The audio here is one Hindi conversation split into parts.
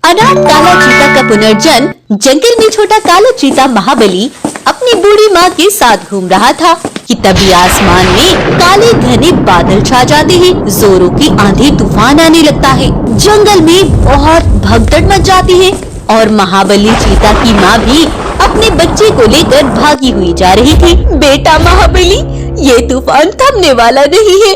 अनाथ काला चीता का पुनर्जन्म। जंगल में छोटा काला चीता महाबली अपनी बूढ़ी माँ के साथ घूम रहा था कि तभी आसमान में काले घने बादल छा जाते हैं। जोरों की आंधी तूफान आने लगता है। जंगल में बहुत भगदड़ मच जाती है और महाबली चीता की माँ भी अपने बच्चे को लेकर भागी हुई जा रही थी। बेटा महाबली, ये तूफान थमने वाला नहीं है।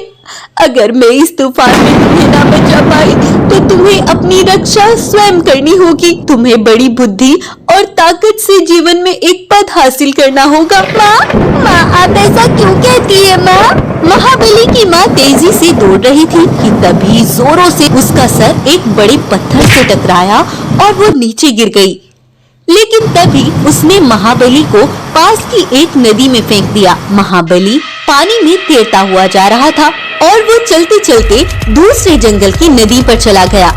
अगर मैं इस तूफान में तुम्हें ना बचा पाई तो तुम्हें अपनी रक्षा स्वयं करनी होगी। तुम्हें बड़ी बुद्धि और ताकत से जीवन में एक पद हासिल करना होगा। माँ आप ऐसा क्यों कहती है माँ? महाबली की माँ तेजी से दौड़ रही थी कि तभी जोरों से उसका सर एक बड़े पत्थर से टकराया और वो नीचे गिर गई। लेकिन तभी उसने महाबली को पास की एक नदी में फेंक दिया। महाबली पानी में तैरता हुआ जा रहा था और वो चलते चलते दूसरे जंगल की नदी पर चला गया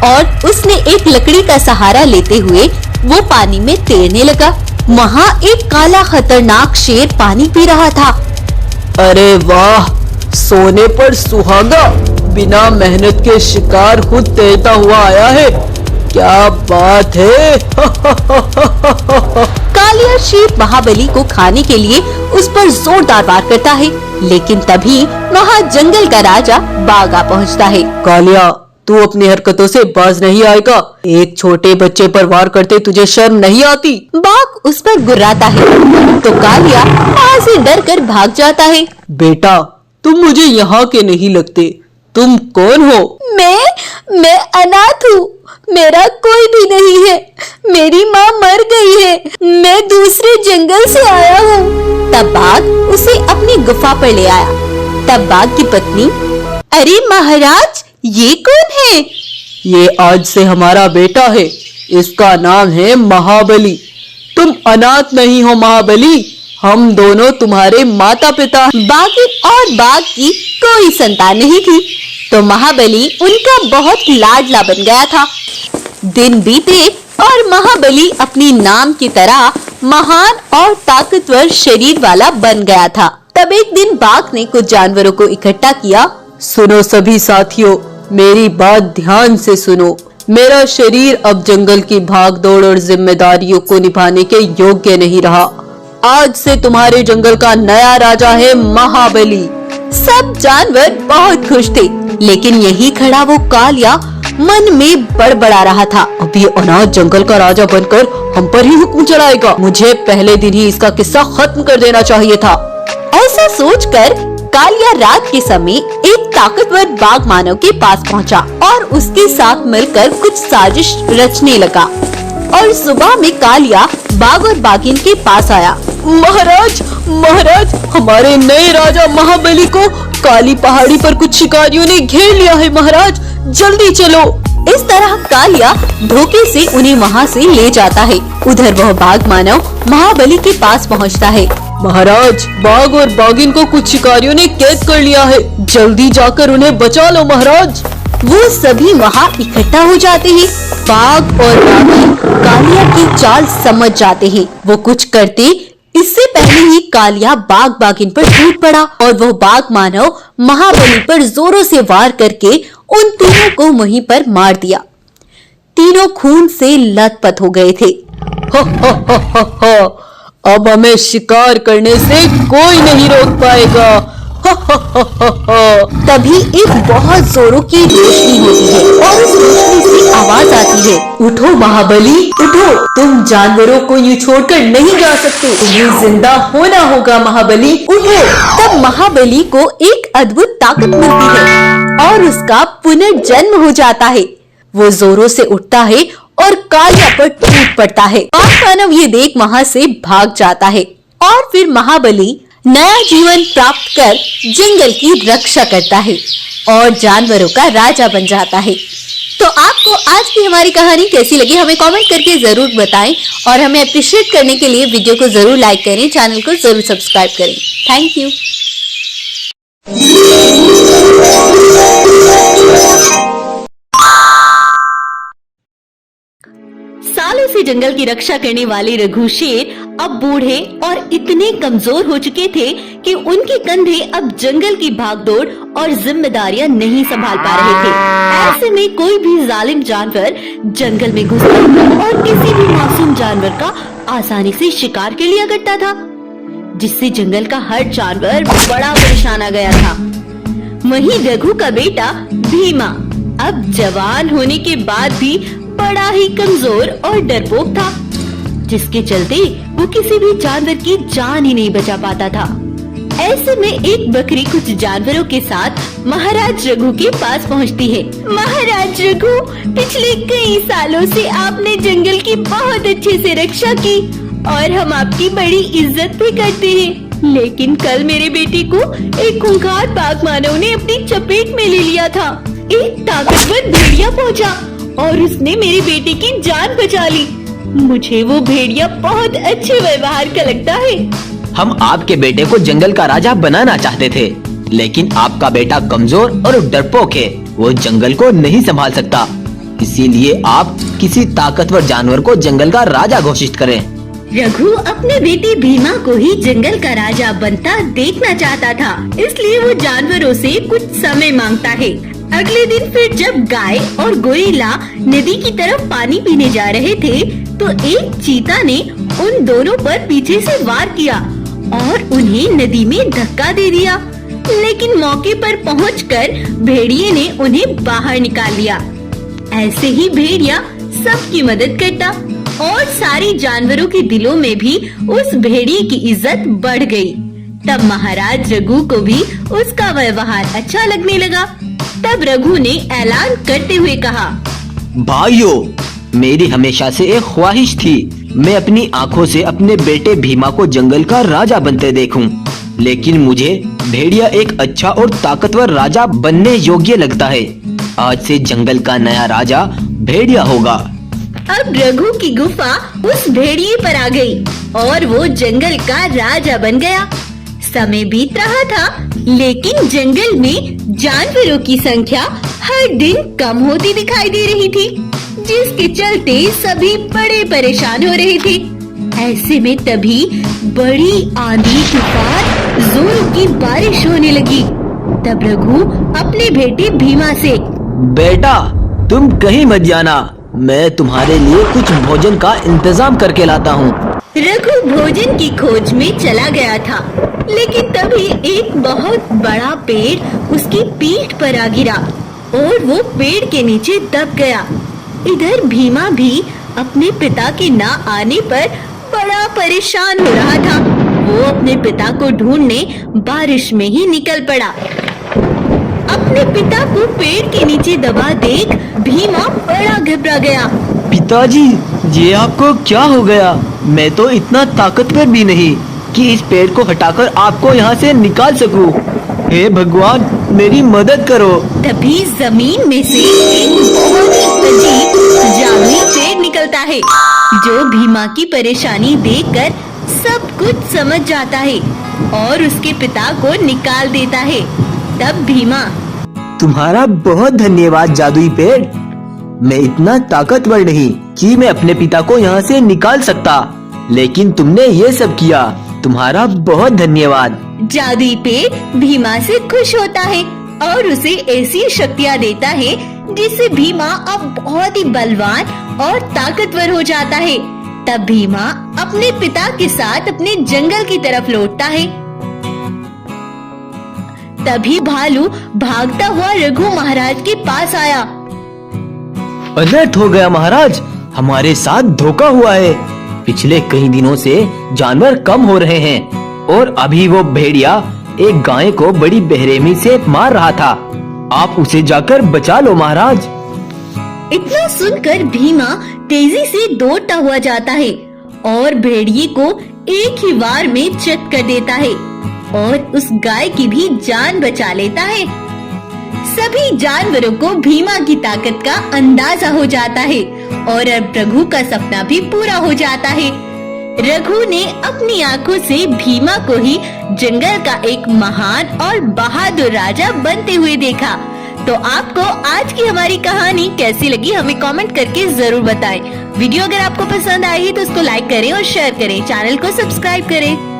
और उसने एक लकड़ी का सहारा लेते हुए वो पानी में तैरने लगा। वहाँ एक काला खतरनाक शेर पानी पी रहा था। अरे वाह, सोने पर सुहागा, बिना मेहनत के शिकार खुद तैरता हुआ आया है। क्या बात है। कालिया शेर महाबली को खाने के लिए उस पर जोरदार वार करता है, लेकिन तभी वहाँ जंगल का राजा बाघ आ पहुँचता है। कालिया, तू अपनी हरकतों से बाज नहीं आएगा। एक छोटे बच्चे पर वार करते तुझे शर्म नहीं आती? बाघ उस पर गुर्राता है तो कालिया वहाँ से डर कर भाग जाता है। बेटा, तुम मुझे यहाँ के नहीं लगते। तुम कौन हो? मैं अनाथ हूँ। मेरा कोई भी नहीं है। मेरी माँ मर गई है। मैं दूसरे जंगल से आया हूँ। तब बाघ उसे अपनी गुफा पर ले आया। तब बाघ की पत्नी, अरे महाराज, ये कौन है? ये आज से हमारा बेटा है। इसका नाम है महाबली। तुम अनाथ नहीं हो महाबली, हम दोनों तुम्हारे माता पिता। बाघिन और बाघ की कोई संतान नहीं थी तो महाबली उनका बहुत लाडला बन गया था। दिन बीते और महाबली अपनी नाम की तरह महान और ताकतवर शरीर वाला बन गया था। तब एक दिन बाघ ने कुछ जानवरों को इकट्ठा किया। सुनो सभी साथियों, मेरी बात ध्यान से सुनो। मेरा शरीर अब जंगल की भागदौड़ और जिम्मेदारियों को निभाने के योग्य नहीं रहा। आज से तुम्हारे जंगल का नया राजा है महाबली। सब जानवर बहुत खुश थे, लेकिन यही खड़ा वो कालिया मन में बड़बड़ा रहा था। अब ये अनाथ जंगल का राजा बनकर हम पर ही हुक्म चलाएगा। मुझे पहले दिन ही इसका किस्सा खत्म कर देना चाहिए था। ऐसा सोचकर कालिया रात के समय एक ताकतवर बाघ मानव के पास पहुंचा और उसके साथ मिलकर कुछ साजिश रचने लगा। और सुबह में कालिया बाघ और बाघिन के पास आया। महाराज, हमारे नए राजा महाबली को काली पहाड़ी पर कुछ शिकारियों ने घेर लिया है। महाराज, जल्दी चलो। इस तरह कालिया धोखे से उन्हें वहाँ से ले जाता है। उधर वह बाघ मानव महाबली के पास पहुँचता है। महाराज, बाघ और बाघिन को कुछ शिकारियों ने कैद कर लिया है। जल्दी जाकर उन्हें बचा लो महाराज। वो सभी वहाँ इकट्ठा हो जाते हैं। बाघ और बाघिन कालिया की चाल समझ जाते हैं। वो कुछ करते इससे पहले ही कालिया बाघ बाघिन पर टूट पड़ा और वो बाघ मानव महाबली पर जोरों से वार करके उन तीनों को वहीं पर मार दिया। तीनों खून से लथपथ हो गए थे। अब हमें शिकार करने से कोई नहीं रोक पाएगा। तभी एक बहुत जोरों की रोशनी होती है और उस रोशनी से आवाज आती है, उठो महाबली, उठो। तुम जानवरों को यूं छोड़कर नहीं जा सकते। तुम्हें जिंदा होना होगा महाबली, उठो। तब महाबली को एक अद्भुत ताकत मिलती है और उसका पुनर्जन्म हो जाता है। वो जोरों से उठता है और कालिया पर टूट पड़ता है। बाघ मानव ये देख वहाँ से भाग जाता है और फिर महाबली नया जीवन प्राप्त कर जंगल की रक्षा करता है और जानवरों का राजा बन जाता है। तो आपको आज की हमारी कहानी कैसी लगी हमें कमेंट करके जरूर बताएं और हमें अप्रिशिएट करने के लिए वीडियो को जरूर लाइक करें, चैनल को जरूर सब्सक्राइब करें। Thank you. सालों से जंगल की रक्षा करने वाले रघु शेर अब बूढ़े और इतने कमजोर हो चुके थे कि उनके कंधे अब जंगल की भागदौड़ और जिम्मेदारियां नहीं संभाल पा रहे थे। ऐसे में कोई भी जालिम जानवर जंगल में घुसता और किसी भी मासूम जानवर का आसानी से शिकार कर लिया करता था, जिससे जंगल का हर जानवर बड़ा परेशान आ गया था। वहीं रघु का बेटा भीमा अब जवान होने के बाद भी बड़ा ही कमजोर और डरपोक था, जिसके चलते वो किसी भी जानवर की जान ही नहीं बचा पाता था। ऐसे में एक बकरी कुछ जानवरों के साथ महाराज रघु के पास पहुंचती है। महाराज रघु, पिछले कई सालों से आपने जंगल की बहुत अच्छे से रक्षा की और हम आपकी बड़ी इज्जत भी करते हैं, लेकिन कल मेरे बेटे को एक खूंखार बाघ मानव ने अपनी चपेट में ले लिया था। एक ताकतवर भेड़िया पहुंचा और उसने मेरे बेटे की जान बचा ली। मुझे वो भेड़िया बहुत अच्छे व्यवहार का लगता है। हम आपके बेटे को जंगल का राजा बनाना चाहते थे, लेकिन आपका बेटा कमजोर और डरपोक है, वो जंगल को नहीं संभाल सकता। इसीलिए आप किसी ताकतवर जानवर को जंगल का राजा घोषित करें। रघु अपने बेटे भीमा को ही जंगल का राजा बनता देखना चाहता था, इसलिए वो जानवरों से कुछ समय मांगता है। अगले दिन फिर जब गाय और गोरिल्ला नदी की तरफ पानी पीने जा रहे थे, तो एक चीता ने उन दोनों पर पीछे से वार किया और उन्हें नदी में धक्का दे दिया। लेकिन मौके पर पहुंचकर भेड़िए ने उन्हें बाहर निकाल लिया। ऐसे ही भेड़िया सबकी मदद करता और सारी जानवरों के दिलों में भी उस भेड़िए की इज्जत बढ़ गई। तब महाराज रघु को भी उसका व्यवहार अच्छा लगने लगा। तब रघु ने ऐलान करते हुए कहा, भाइयों, मेरी हमेशा से एक ख्वाहिश थी, मैं अपनी आंखों से अपने बेटे भीमा को जंगल का राजा बनते देखूं। लेकिन मुझे भेड़िया एक अच्छा और ताकतवर राजा बनने योग्य लगता है। आज से जंगल का नया राजा भेड़िया होगा। अब रघु की गुफा उस भेड़िए पर आ गई और वो जंगल का राजा बन गया। समय बीत रहा था, लेकिन जंगल में जानवरों की संख्या हर दिन कम होती दिखाई दे रही थी, जिसके चलते सभी बड़े परेशान हो रहे थे। ऐसे में तभी बड़ी आंधी तूफान जोरों की बारिश होने लगी। तब रघु अपने बेटे भीमा से, बेटा, तुम कहीं मत जाना, मैं तुम्हारे लिए कुछ भोजन का इंतजाम करके लाता हूँ। रघु भोजन की खोज में चला गया था, लेकिन तभी एक बहुत बड़ा पेड़ उसकी पीठ पर आ गिरा और वो पेड़ के नीचे दब गया। इधर भीमा भी अपने पिता के न आने पर बड़ा परेशान हो रहा था। वो अपने पिता को ढूंढने बारिश में ही निकल पड़ा। अपने पिता को पेड़ के नीचे दबा देख भीमा बड़ा घबरा गया। पिताजी, ये आपको क्या हो गया? मैं तो इतना ताकतवर भी नहीं कि इस पेड़ को हटाकर आपको यहाँ से निकाल सकूं। हे भगवान, मेरी मदद करो। तभी जमीन में से एक बहुत ही अजीब जादुई पेड़ निकलता है, जो भीमा की परेशानी देखकर सब कुछ समझ जाता है और उसके पिता को निकाल देता है। तब भीमा, तुम्हारा बहुत धन्यवाद जादुई पेड़। मैं इतना ताकतवर नहीं कि मैं अपने पिता को यहाँ से निकाल सकता, लेकिन तुमने ये सब किया, तुम्हारा बहुत धन्यवाद। जादुई पेड़ भीमा से खुश होता है और उसे ऐसी शक्तियाँ देता है जिससे भीमा अब बहुत ही बलवान और ताकतवर हो जाता है। तब भीमा अपने पिता के साथ अपने जंगल की तरफ लौटता है। तभी भालू भागता हुआ रघु महाराज के पास आया। अनर्थ हो गया महाराज, हमारे साथ धोखा हुआ है। पिछले कई दिनों से जानवर कम हो रहे हैं और अभी वो भेड़िया एक गाय को बड़ी बेरहमी से मार रहा था। आप उसे जाकर बचा लो महाराज। इतना सुनकर भीमा तेजी से दौड़ता हुआ जाता है और भेड़िए को एक ही वार में चट कर देता है और उस गाय की भी जान बचा लेता है। सभी जानवरों को भीमा की ताकत का अंदाजा हो जाता है और अब रघु का सपना भी पूरा हो जाता है। रघु ने अपनी आंखों से भीमा को ही जंगल का एक महान और बहादुर राजा बनते हुए देखा। तो आपको आज की हमारी कहानी कैसी लगी हमें कमेंट करके जरूर बताएं। वीडियो अगर आपको पसंद आई है तो उसको लाइक करें और शेयर करें, चैनल को सब्सक्राइब करें।